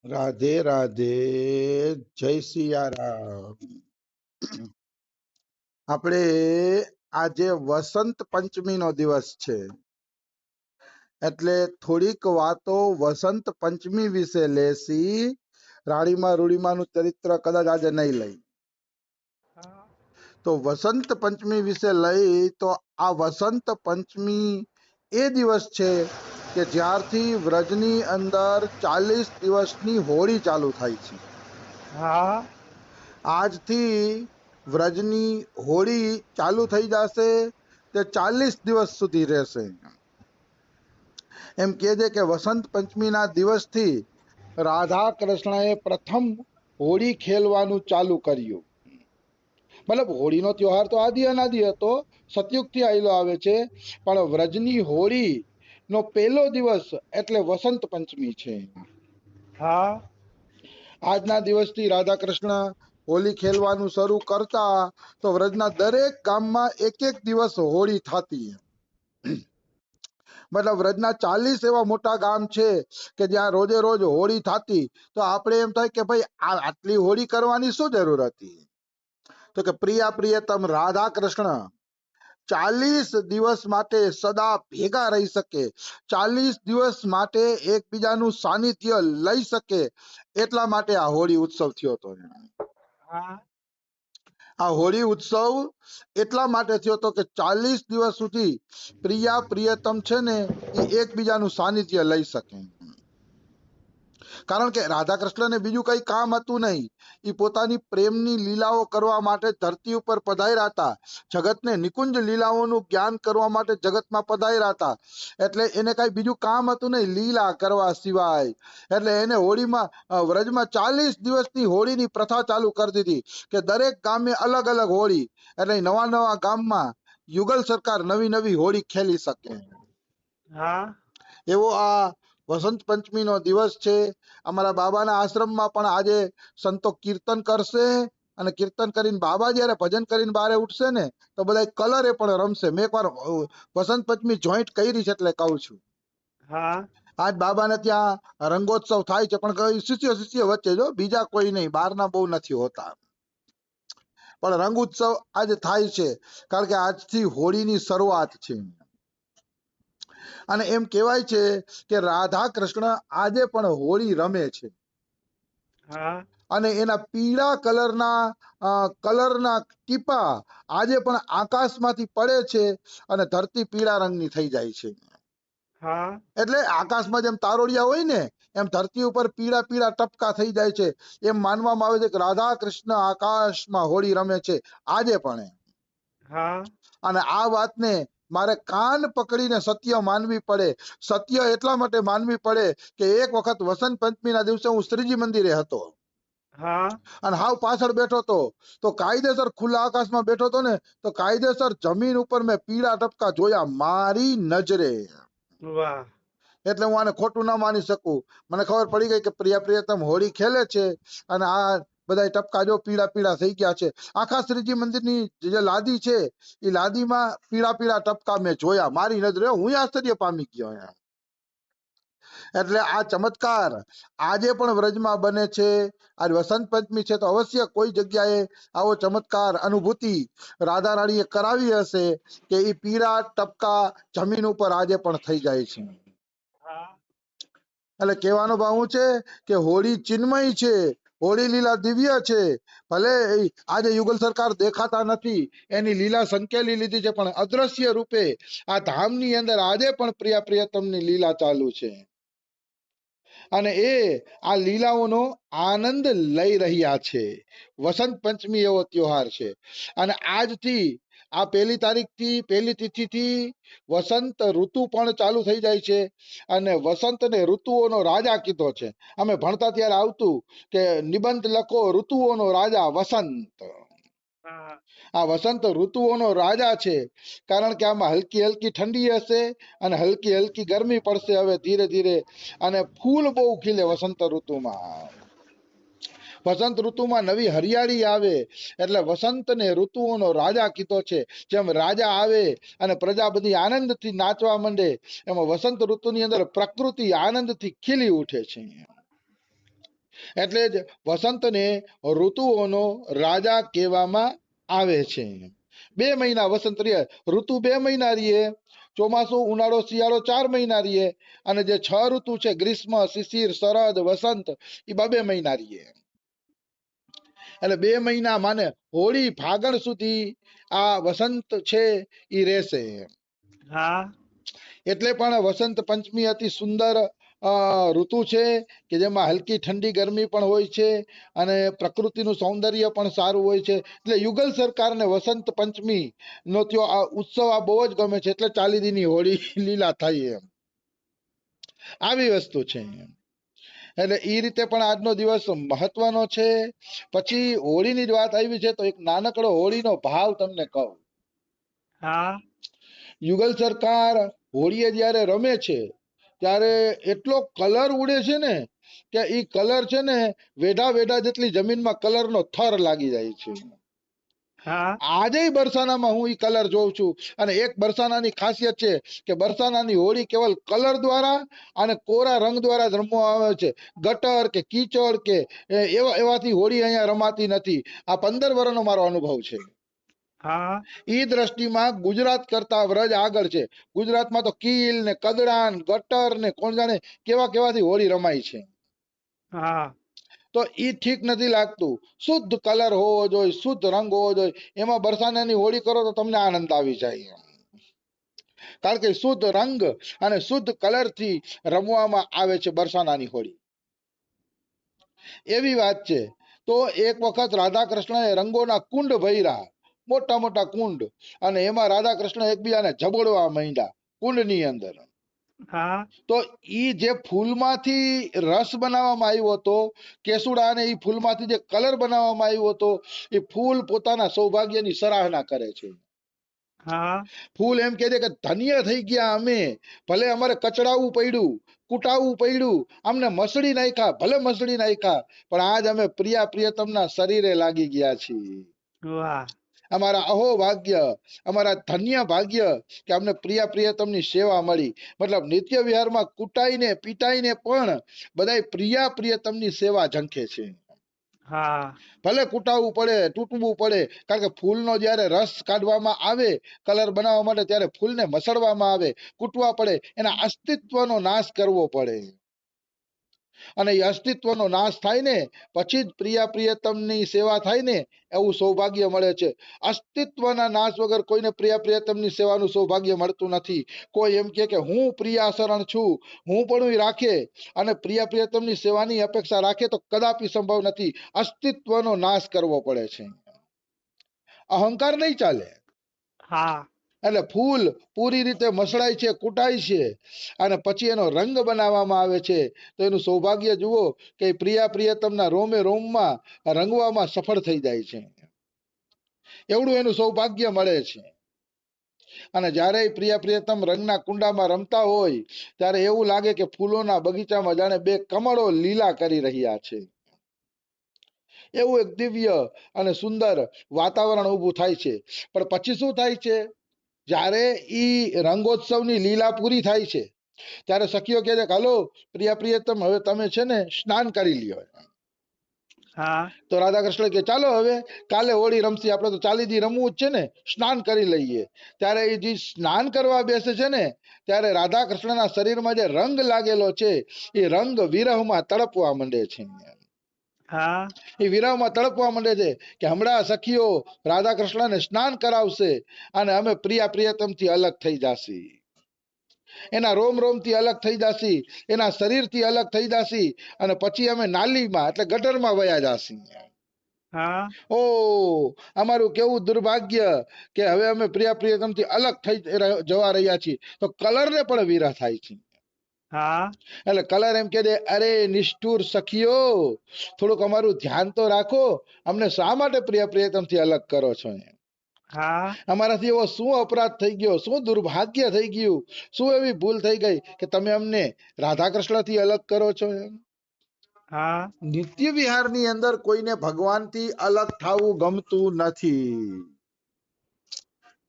રાધે રાધે, જય સિયારામ. આપણે આજે વસંત પંચમી નો દિવસ છે, એટલે થોડીક વાતો વસંત પંચમી વિશે લેસી. રાણીમાં રૂડીમાંનું ચરિત્ર કદાચ આજે નહીં લઈ, તો વસંત પંચમી વિશે લઈ. તો આ વસંત પંચમી એ દિવસ છે કે જ્યારથી વ્રજની અંદર 40 દિવસની હોળી ચાલુ થાય છે. આજથી વ્રજની હોળી ચાલુ થઈ જશે, તે 40 દિવસ સુધી રહેશે. એમ કહે છે કે વસંત પંચમીના દિવસથી રાધા કૃષ્ણએ પ્રથમ હોળી ખેલવાનું ચાલુ કર્યું. મતલબ હોળીનો ત્યોહાર તો આદિ અનાદિ હતો, સતયુગથી આવેલો આવે છે, પણ વ્રજની હોળી નો પહેલો દિવસ એટલે વસંત પંચમી છે. આજના દિવસથી રાધા કૃષ્ણ હોળી ખેલવાનું શરૂ કરતા તો વ્રજના દરેક ગામમાં એક એક દિવસ હોળી થતી. મતલબ વ્રજના 40 એવા મોટા ગામ છે કે જ્યાં રોજે રોજ હોળી થતી. તો આપણે એમ થાય કે ભાઈ આટલી હોળી કરવાની શું જરૂર હતી? તો કે પ્રિયતમ રાધા કૃષ્ણ 40 દિવસ માટે સદા ભેગા રહી શકે, 40 દિવસ માટે એકબીજાનું સાનિધ્ય લઈ શકે, એટલા માટે આ હોળી ઉત્સવ થયો હતો. આ હોળી ઉત્સવ એટલા માટે થયો હતો કે 40 દિવસ સુધી પ્રિયતમ છે ને એ એકબીજાનું સાનિધ્ય લઈ શકે. કારણ કે રાધા કૃષ્ણને બીજું કઈ કામ હતું નહીં. એ પોતાની પ્રેમની લીલાઓ કરવા માટે ધરતી ઉપર પધાર્યા હતા. જગતને નિકુંજ લીલાઓનું જ્ઞાન કરવા માટે જગતમાં પધાર્યા હતા. એટલે એને કઈ બીજું કામ હતું નહીં લીલા કરવા સિવાય. એટલે એને હોળીમાં વ્રજમાં 40 દિવસની હોળીની પ્રથા ચાલુ કરી દીધી કે દરેક ગામે અલગ અલગ હોળી. એટલે નવા નવા ગામમાં યુગલ સરકાર નવી નવી હોળી ખેલી શકે. એવો આ વસંત પંચમી નો દિવસ છે. અમારા બાબાના આશ્રમમાં પણ આજે સંતો કીર્તન કરશે, અને કીર્તન કરીને બાબા જયારે ભજન કરીને બારે ઉઠશે ને તો બધા કલરે પણ રમશે. મેં એકવાર વસંત પંચમી જોઈન્ટ કરી છે એટલે કહું છું. આજ બાબાને ત્યાં રંગોત્સવ થાય છે, પણ શિષ્ય વચ્ચે, જો બીજા કોઈ નહીં, બહારના બહુ નથી હોતા, પણ રંગ ઉત્સવ આજે થાય છે. કારણ કે આજથી હોળીની શરૂઆત છે. અને એમ કહેવાય છે કે રાધા કૃષ્ણ આજે પણ હોળી રમે છે. અને એના પીળા કલરના ટીપા આજે પણ આકાશમાંથી પડે છે અને ધરતી પીળા રંગની થઈ જાય છે. એટલે આકાશમાં જેમ તારોડિયા હોય ને, એમ ધરતી ઉપર પીળા પીળા ટપકા થઈ જાય છે. એમ માનવામાં આવે છે કે રાધા કૃષ્ણ આકાશમાં હોળી રમે છે આજે પણ. અને આ વાતને મારે કાન પકડીને સત્ય માનવી પડે. સત્ય એટલા માટે માનવી પડે કે એક વખત વસંત પંચમીના દિવસે હું શ્રીજી મંદિરે હતો અને હાવ પાછળ બેઠો હતો. તો કાયદેસર ખુલ્લા આકાશમાં બેઠો હતો ને, તો કાયદેસર જમીન ઉપર મેં પીળા ટપકા જોયા મારી નજરે. એટલે હું આને ખોટું ના માની શકું. મને ખબર પડી ગઈ કે પ્રિયતમ હોળી ખેલે છે અને આ બધા ટપકા જો પીળા પીળા થઈ ગયા છે. આખા શ્રીજી મંદિરની જે લાદી છે એ લાદીમાં પીળા પીળા ટપકા મેં જોયા મારી નજરે. હું આશ્ચર્ય પામી ગયો. એટલે આ ચમત્કાર આજે પણ વ્રજમાં બને છે. આજ વસંત પંચમી છે તો અવશ્ય કોઈ જગ્યાએ આવો ચમત્કાર અનુભૂતિ રાધા રાણીએ કરાવી હશે કે એ પીળા ટપકા જમીન ઉપર આજે પણ થઈ જાય છે. એટલે કહેવાનો ભાવ છે કે હોળી ચિન્મય છે, હોળી લીલા દિવ્ય છે. ભલે આજે યુગલ સરકાર દેખાતા નથી, એની લીલા સંકેલી લીધી છે, પણ અદ્રશ્ય રૂપે આ ધામની અંદર આજે પણ પ્રિયતમની લીલા ચાલુ છે. અને એ આ લીલાઓનો આનંદ લઈ રહ્યા છે. વસંત પંચમી એવો ત્યોહાર છે. અને આજથી આ 1 તારીખથી 1 તિથિથી વસંત ઋતુ પણ ચાલુ થઈ જાય છે. અને વસંતને ઋતુઓનો રાજા કીધો છે. અમે ભણતા ત્યારે આવતું કે નિબંધ લખો ઋતુઓનો રાજા વસંત. આ વસંત ઋતુઓનો રાજા છે. કારણ કે આમાં હલકી હલકી ઠંડી હશે અને હલકી હલકી ગરમી પડશે હવે ધીરે ધીરે. અને ફૂલ બહુ ખીલે વસંત ઋતુમાં. વસંત ઋતુમાં નવી હરિયાળી આવે એટલે વસંતને ઋતુઓનો રાજા કીધો છે. જેમ રાજા આવે અને પ્રજા બધી આનંદથી નાચવા માંડે, એમાં વસંત ઋતુની અંદર પ્રકૃતિ આનંદથી ખીલી ઉઠે છે. એટલે જ વસંતને ઋતુઓનો રાજા કહેવામાં આવે છે. 2 મહિના વસંત રહે, ઋતુ 2 મહિના રહીએ, ચોમાસું, ઉનાળો, શિયાળો 4 મહિના રહીએ, અને જે 6 ઋતુ છે ગ્રીષ્મ, શિશિર, શરદ, વસંત, એ 2 મહિના રહીએ. એટલે 2 મહિના માને હોળી ફાગણ સુધી આ વસંત છે એ રહેશે. હા એટલે પણ વસંત પંચમી અતિ સુંદર ઋતુ છે કે જેમાં હલકી ઠંડી ગરમી પણ હોય છે અને પ્રકૃતિનું સૌંદર્ય પણ સારું હોય છે. એટલે યુગલ સરકારને વસંત પંચમી નો ત્યો આ ઉત્સવ આ બહુ જ ગમે છે. એટલે 40 દીની હોળી લીલા થાય એમ, આવી વસ્તુ છે. એટલે એ રીતે પણ આજનો દિવસ મહત્વનો છે. પછી હોળીની જ વાત આવી છે તો એક નાનકડો હોળીનો ભાવ તમને કહું. હા યુગલ સરકાર હોળીએ જ્યારે રમે છે ત્યારે એટલો કલર ઉડે છે ને કે ઈ કલર છે ને વેઢા વેઢા જેટલી જમીનમાં કલરનો થર લાગી જાય છે. હા આજે બરસાનામાં હું ઈ કલર જોઉં છું. અને એક બરસાનાની ખાસિયત છે કે બરસાનાની હોળી કેવલ કલર દ્વારા અને કોરા રંગ દ્વારા જ રમવામાં આવે છે. ગટર કે કીચડ કે એવાથી હોળી અહીંયા રમાતી નથી. આ 15 વર્ષનો મારો અનુભવ છે. હા ઈ દ્રષ્ટિમાં ગુજરાત કરતા વ્રજ આગળ છે. ગુજરાતમાં તો કીલ ને કદડા ને ગટર ને કોણ જાણે કેવા કેવાથી હોળી રમાય છે. હા તો ઈ ઠીક નથી લાગતું. શુદ્ધ કલર હોવો જોઈએ, શુદ્ધ રંગ હોવો જોઈએ. એમાં બરસાનાની હોળી કરો તો તમને આનંદ આવી જાય. કારણ કે શુદ્ધ રંગ અને શુદ્ધ કલર થી રમવામાં આવે છે બરસાનાની હોળી. એવી વાત છે. તો એક વખત રાધા કૃષ્ણએ રંગોના કુંડ ભર્યા, મોટા મોટા કુંડ, અને એમાં રાધા કૃષ્ણ એકબીજાને ઝબડવા માંડ્યા કુંડની અંદર. હા તો ઈ જે ફૂલમાંથી રસ બનાવવામાં આવ્યો હતો, કેસુડા અને ઈ ફૂલમાંથી જે કલર બનાવવામાં આવ્યો હતો, એ ફૂલ પોતાના સૌભાગ્યની સરાહના કરે છે. હા ફૂલ એમ કહે છે કે ધન્ય થઈ ગયા અમે, ભલે અમારે કચડાવવું પડ્યું, કૂટાવવું પડ્યું, અમને મસળી નાખ્યા, ભલે મસળી નાખ્યા, પણ આજ અમે પ્રિયતમના શરીરે લાગી ગયા છીએ. વાહ અમારા અહો ભાગ્ય, અમારા ધન્ય ભાગ્ય કે અમને પ્રિયતમની સેવા મળી. મતલબ નિત્ય વિહારમાં કૂટાઈને પીટાઈને પણ બધાય પ્રિયતમની સેવા ઝંખે છે. હા ભલે કૂટાવવું પડે, તૂટવું પડે, કારણ કે ફૂલનો જ્યારે રસ કાઢવામાં આવે કલર બનાવવા માટે, ત્યારે ફૂલને મસળવામાં આવે, કૂટવા પડે, એના અસ્તિત્વનો નાશ કરવો પડે. અને એ અસ્તિત્વનો નાશ થાય ને પછી જ પ્રિયતમની સેવા થાય ને, એવું સૌભાગ્ય મળે છે. અસ્તિત્વના નાશ વગર કોઈને પ્રિયતમની સેવાનું સૌભાગ્ય મળતું નથી. કોઈ એમ કે હું પ્રિયાશરણ છું, હું પણ રાખે અને પ્રિયતમની સેવાની અપેક્ષા રાખે તો કદાપી સંભવ નથી. અસ્તિત્વનો નાશ કરવો પડે છે. અહંકાર નહીં ચાલે. હા એટલે ફૂલ પૂરી રીતે મસળાય છે, કૂટાય છે, અને પછી એનો રંગ બનાવવામાં આવે છે. તો એનું સૌભાગ્ય જુઓ કે પ્રિયતમના રોમે રોમમાં રંગવામાં સફળ થઈ જાય છે. એવડું એનું સૌભાગ્ય મળે છે. અને જ્યારે પ્રિયતમ રંગના કુંડામાં રમતા હોય ત્યારે એવું લાગે કે ફૂલોના બગીચામાં જાણે 2 કમળો લીલા કરી રહ્યા છે. એવું એક દિવ્ય અને સુંદર વાતાવરણ ઊભું થાય છે. પણ પછી શું થાય છે, જ્યારે ઈ રંગોત્સવની લીલા પૂરી થાય છે ત્યારે સખીઓ કહે છે કે હાલો પ્રિયતમ હવે તમે છે ને સ્નાન કરી લ્યો. હા તો રાધા કૃષ્ણ કે ચાલો હવે કાલે હોળી રમશી, આપણે તો 40 દી રમવું જ છે ને, સ્નાન કરી લઈએ. ત્યારે એ જે સ્નાન કરવા બેસે છે ને ત્યારે રાધા કૃષ્ણના શરીરમાં જે રંગ લાગેલો છે એ રંગ વિરહમાં તડપવા માંડે છે. હા એ વિરહમાં તડપવા માંડે છે કે હમણાં સખીઓ રાધા કૃષ્ણને સ્નાન કરાવશે અને અમે પ્રિયતમથી અલગ થઈ જાશી. એના રોમ રોમથી અલગ થઈ જાશી, એના શરીરથી અલગ થઈ જાશી, અને પછી અમે નાલીમાં એટલે ગટરમાં વયા જાશી. હા ઓ અમારું કેવું દુર્ભાગ્ય કે હવે અમે પ્રિયતમથી અલગ થઈ જવા રહ્યા છીએ. તો કલરને પણ વિરહ થાય છે. હા એટલે કલર એમ કે અરે નિષ્ઠુર સખીઓ, થોડુંક અમારું ધ્યાન તો રાખો, અમને શા માટે પ્રિયતમથી અલગ કરો છો? હા અમારાથી એવો શું અપરાધ થઈ ગયો, શું દુર્ભાગ્ય થઈ ગયું, શું એવી ભૂલ થઈ ગઈ કે તમે અમને રાધા કૃષ્ણથી અલગ કરો છો? હા નિત્ય વિહારની અંદર કોઈને ભગવાનથી અલગ થવું ગમતું નથી.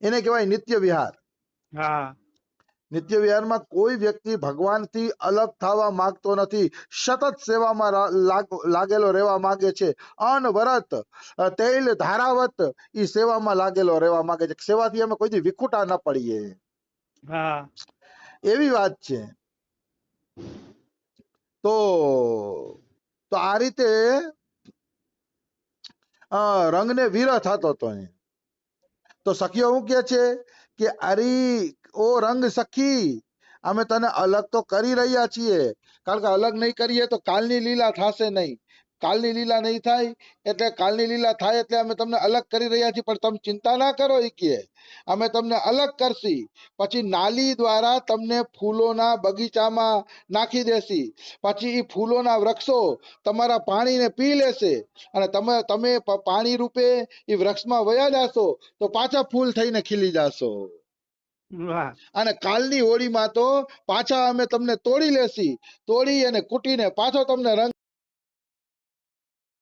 એને કહેવાય નિત્ય વિહાર. હા નિત્ય વિહારમાં કોઈ વ્યક્તિ ભગવાનથી અલગ થવા માંગતો નથી, સતત સેવામાં લાગેલો રહેવા માંગે છે, અનવરત તેલ ધારાવત ઈ સેવામાં લાગેલો રહેવા માંગે છે. સેવાથી અમે કોઈ દી વિખૂટા ન પડીએ, હા એવી વાત છે. તો આ રીતે રંગને વિરહ થતો હતો. તો સખીઓ શું કે છે કે અરી ઓ રંગ સખી, અમે તને અલગ તો કરી રહ્યા છીએ, કારણ કે અલગ નહીં કરીએ તો કાલની લીલા થશે નહીં. કાલની લીલા નહીં થાય એટલે કાલની લીલા થાય એટલે અમે તમને અલગ કરી રહ્યા છીએ, પણ તમે ચિંતા ના કરો. એ કે અમે તમને અલગ કરશી, પછી નાલી દ્વારા તમને ફૂલોના બગીચામાં નાખી દેશી, પછી એ ફૂલોના વૃક્ષો તમારા પાણીને પી લેશે, અને તમે પાણી રૂપે એ વૃક્ષમાં વયા જાશો તો પાછા ફૂલ થઈને ખીલી જાશો. વાહ અને કાલની હોળીમાં તો પાછા અમે તમને તોડી લેશી, તોડી અને કૂટીને પાછો તમને રંગ